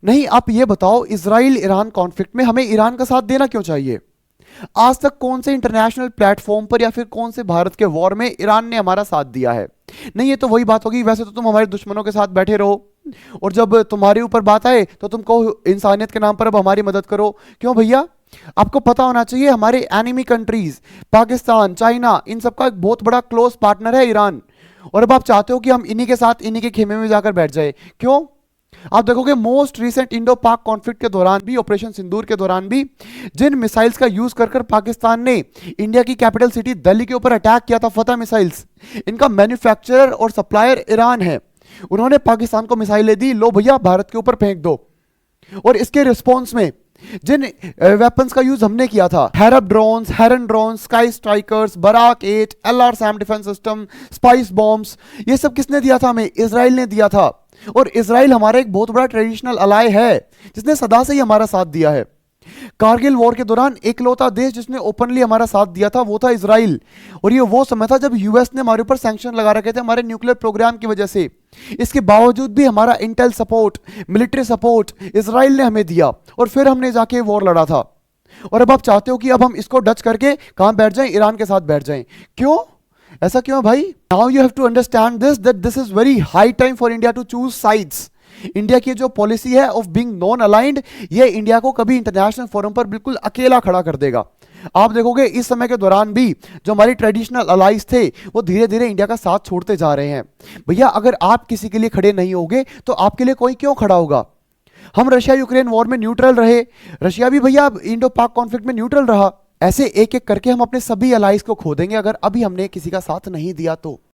नहीं, आप ये बताओ, इजराइल ईरान कॉन्फ्लिक्ट में हमें ईरान का साथ देना क्यों चाहिए? आज तक कौन से इंटरनेशनल प्लेटफॉर्म पर या फिर कौन से भारत के वॉर में ईरान ने हमारा साथ दिया है? नहीं, ये तो वही बात होगी, वैसे तो तुम हमारे दुश्मनों के साथ बैठे रहो, और जब तुम्हारे ऊपर बात आए तो तुम कहो इंसानियत के नाम पर अब हमारी मदद करो। क्यों भैया? आपको पता होना चाहिए हमारे एनिमी कंट्रीज पाकिस्तान, चाइना, इन सबका एक बहुत बड़ा क्लोज पार्टनर है ईरान, और अब आप चाहते हो कि हम इन्हीं के साथ इन्हीं के खेमे में जाकर बैठ जाए। क्यों? आप देखोगे मोस्ट रीसेंट इंडो पाक कॉन्फ्लिक्ट के दौरान भी, ऑपरेशन सिंदूर के दौरान भी, जिन मिसाइल्स का यूज कर कर पाकिस्तान ने इंडिया की कैपिटल सिटी दिल्ली के ऊपर अटैक किया था, फतह मिसाइल्स, इनका मैन्युफैक्चरर और सप्लायर ईरान है। उन्होंने पाकिस्तान को मिसाइलें दी, लो भैया भारत के ऊपर फेंक दो। और इसके रिस्पॉन्स में जिन वेपन्स का यूज हमने किया था, Harop drones, Heron drones, sky strikers, Barak 8, LR SAM defence system, spice bombs, ये सब किसने दिया था हमें? इजराइल ने दिया था। और इजराइल हमारा एक बहुत बड़ा ट्रेडिशनल अलाय है, जिसने सदा से ही हमारा साथ दिया है। कारगिल वॉर के दौरान इकलौता देश जिसने ओपनली हमारा साथ दिया था वो था इजराइल। और ये वो समय था जब यूएस ने हमारे ऊपर सैंक्शन लगा रखे थे हमारे न्यूक्लियर प्रोग्राम की वजह से। इसके बावजूद भी हमारा Intel support, military support Israel ने हमें दिया, और फिर हमने जाके वॉर लड़ा था। और अब आप चाहते हो कि अब हम इसको डच करके कहां बैठ जाएं? ईरान के साथ बैठ जाएं। क्यों? ऐसा क्यों है भाई? Now you have to understand this, that this is very high time for India to choose sides. India की जो पॉलिसी है ऑफ बीइंग नॉन अलाइंड, ये इंडिया को कभी इंटरनेशनल फोरम पर बिल्कुल अकेला खड़ा कर देगा। आप देखोगे इस समय के दौरान भी जो हमारी ट्रेडिशनल अलाइज थे वो धीरे धीरे इंडिया का साथ छोड़ते जा रहे हैं। भैया अगर आप किसी के लिए खड़े नहीं होगे तो आपके लिए कोई क्यों खड़ा होगा? हम रशिया यूक्रेन वॉर में न्यूट्रल रहे, रशिया भी भैया इंडो पाक कॉन्फ्लिक्ट में न्यूट्रल रहा। ऐसे एक एक करके हम अपने सभी अलाइज को खो देंगे अगर अभी हमने किसी का साथ नहीं दिया तो।